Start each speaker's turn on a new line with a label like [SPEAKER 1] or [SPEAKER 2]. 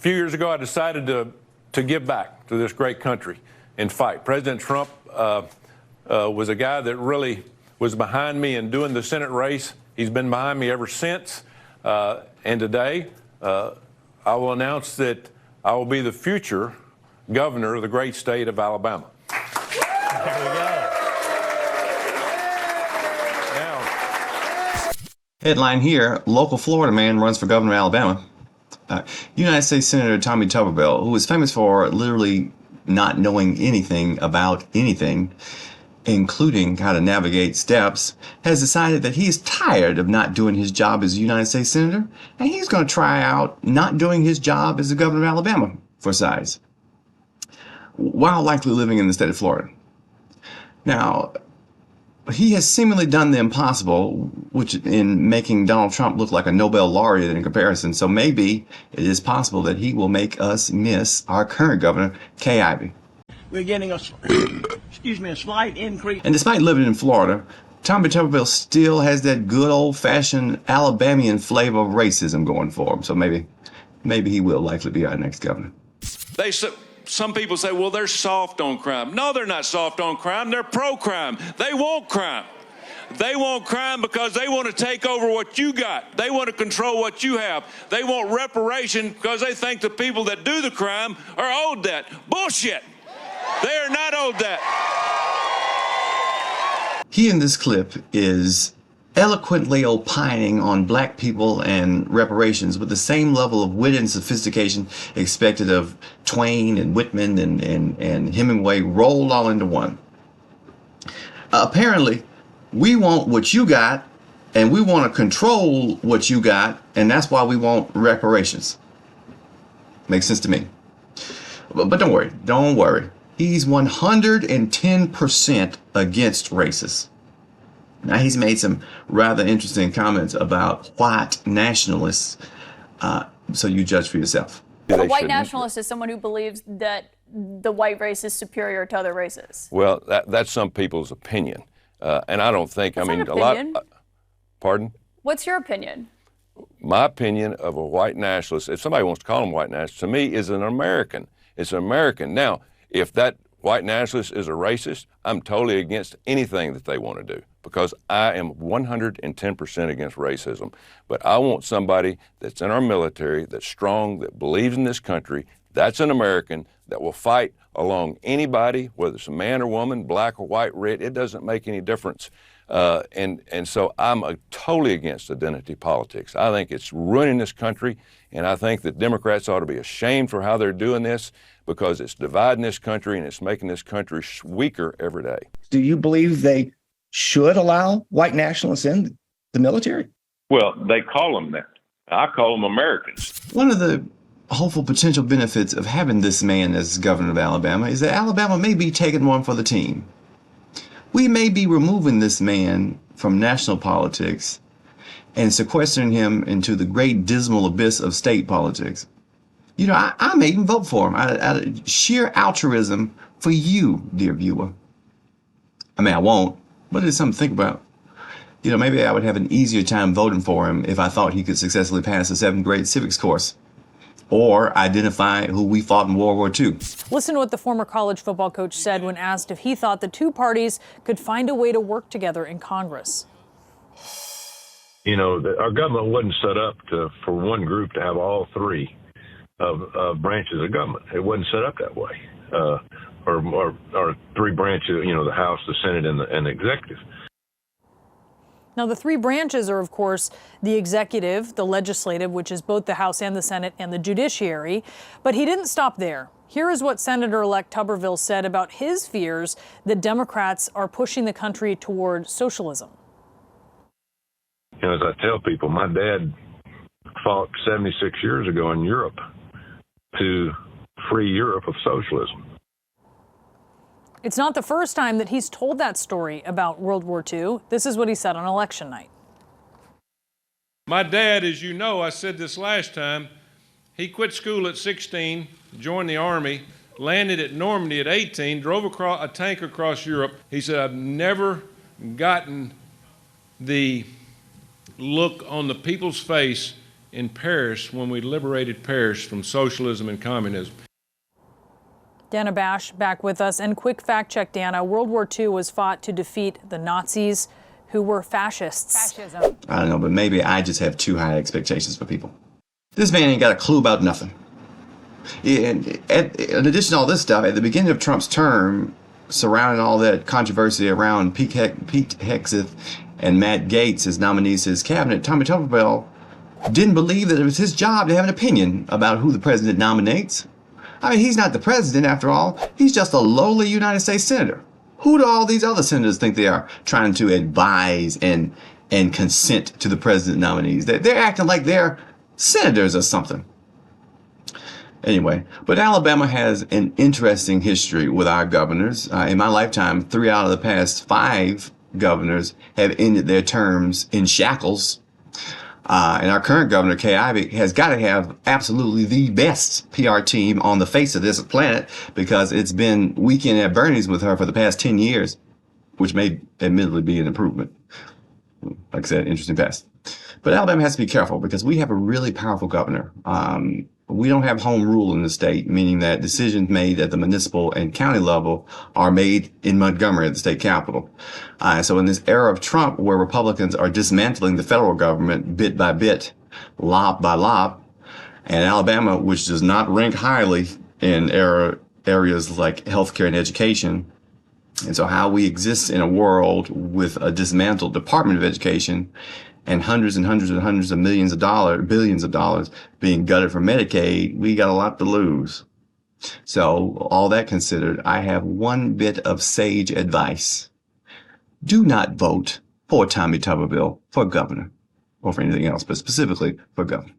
[SPEAKER 1] few years ago, I decided to give back to this great country and fight. President Trump was a guy that really was behind me in doing the Senate race. He's been behind me ever since. And today, I will announce that I will be the future governor of the great state of Alabama.
[SPEAKER 2] There we go.
[SPEAKER 1] Now,
[SPEAKER 3] headline here, local Florida man runs for governor of Alabama. United States Senator Tommy Tuberville, who is famous for literally not knowing anything about anything, including how to navigate steps, has decided that he is tired of not doing his job as a United States Senator, and he's going to try out not doing his job as the governor of Alabama for size, while likely living in the state of Florida. Now, he has seemingly done the impossible, which in making Donald Trump look like a Nobel laureate in comparison. So maybe it is possible that he will make us miss our current governor, Kay Ivey.
[SPEAKER 4] We're getting a slight increase.
[SPEAKER 3] And despite living in Florida, Tommy Tuberville still has that good old-fashioned Alabamian flavor of racism going for him. So maybe he will likely be our next governor.
[SPEAKER 1] Some people say, well, they're soft on crime. No, they're not soft on crime. They're pro-crime. They want crime. They want crime because they want to take over what you got. They want to control what you have. They want reparation because they think the people that do the crime are owed that. Bullshit. They are not owed that.
[SPEAKER 3] He in this clip is eloquently opining on black people and reparations with the same level of wit and sophistication expected of Twain and Whitman and Hemingway rolled all into one. Apparently, we want what you got, and we want to control what you got, and that's why we want reparations. Makes sense to me. But don't worry. He's 110% against racists. Now, he's made some rather interesting comments about white nationalists, so you judge for yourself.
[SPEAKER 5] A white nationalist is someone who believes that the white race is superior to other races.
[SPEAKER 1] Well, that's some people's opinion. And I don't think,
[SPEAKER 5] That's
[SPEAKER 1] I mean,
[SPEAKER 5] not
[SPEAKER 1] a lot.
[SPEAKER 5] opinion.
[SPEAKER 1] Pardon?
[SPEAKER 5] What's your opinion?
[SPEAKER 1] My opinion of a white nationalist, if somebody wants to call him white nationalist, to me is an American. It's an American. Now, if that white nationalist is a racist, I'm totally against anything that they want to do because I am 110% against racism. But I want somebody that's in our military, that's strong, that believes in this country, that's an American, that will fight along anybody, whether it's a man or woman, black or white, red, it doesn't make any difference. And so I'm totally against identity politics. I think it's ruining this country, and I think that Democrats ought to be ashamed for how they're doing this because it's dividing this country and it's making this country weaker every day.
[SPEAKER 2] Do you believe they should allow white nationalists in the military?
[SPEAKER 6] Well, they call them that. I call them Americans.
[SPEAKER 3] One of the hopeful potential benefits of having this man as governor of Alabama is that Alabama may be taking one for the team. We may be removing this man from national politics and sequestering him into the great dismal abyss of state politics. You know, I may even vote for him out of sheer altruism for you, dear viewer. I mean, I won't, but it's something to think about. You know, maybe I would have an easier time voting for him if I thought he could successfully pass the 7th grade civics course or identify who we fought in World War II.
[SPEAKER 7] Listen to what the former college football coach said when asked if he thought the two parties could find a way to work together in Congress.
[SPEAKER 6] You know, our government wasn't set up for one group to have all three of branches of government. It wasn't set up that way. Or three branches, you know, the House, the Senate, and the executive.
[SPEAKER 7] Now, the three branches are, of course, the executive, the legislative, which is both the House and the Senate, and the judiciary. But he didn't stop there. Here is what Senator-elect Tuberville said about his fears that Democrats are pushing the country toward socialism.
[SPEAKER 6] You know, as I tell people, my dad fought 76 years ago in Europe to free Europe of socialism.
[SPEAKER 7] It's not the first time that he's told that story about World War II. This is what he said on election night.
[SPEAKER 1] My dad, as you know, I said this last time, he quit school at 16, joined the Army, landed at Normandy at 18, drove a tank across Europe. He said, I've never gotten the look on the people's face
[SPEAKER 8] in Paris when we liberated Paris from socialism and communism.
[SPEAKER 7] Dana Bash back with us. And quick fact check, Dana. World War II was fought to defeat the Nazis, who were fascists.
[SPEAKER 5] Fascism.
[SPEAKER 3] I don't know, but maybe I just have too high expectations for people. This man ain't got a clue about nothing. In addition to all this stuff, at the beginning of Trump's term, surrounding all that controversy around Pete Hegseth and Matt Gaetz as nominees to his cabinet, Tommy Tuberville didn't believe that it was his job to have an opinion about who the president nominates. I mean, he's not the president after all. He's just a lowly United States senator. Who do all these other senators think they are, trying to advise and consent to the president nominees? They're acting like they're senators or something. Anyway, but Alabama has an interesting history with our governors. In my lifetime, 3 out of the past 5 governors have ended their terms in shackles. And our current governor, Kay Ivey, has got to have absolutely the best PR team on the face of this planet, because it's been weekend at Bernie's with her for the past 10 years, which may admittedly be an improvement. Like I said, interesting past. But Alabama has to be careful because we have a really powerful governor. We don't have home rule in the state, meaning that decisions made at the municipal and county level are made in Montgomery at the state capitol. So in this era of Trump, where Republicans are dismantling the federal government bit by bit, lob by lob, and Alabama, which does not rank highly in areas like healthcare and education. And so how we exist in a world with a dismantled Department of Education and hundreds and hundreds and hundreds of millions of dollars, billions of dollars being gutted from Medicaid, we got a lot to lose. So all that considered, I have one bit of sage advice. Do not vote for Tommy Tuberville for governor or for anything else, but specifically for governor.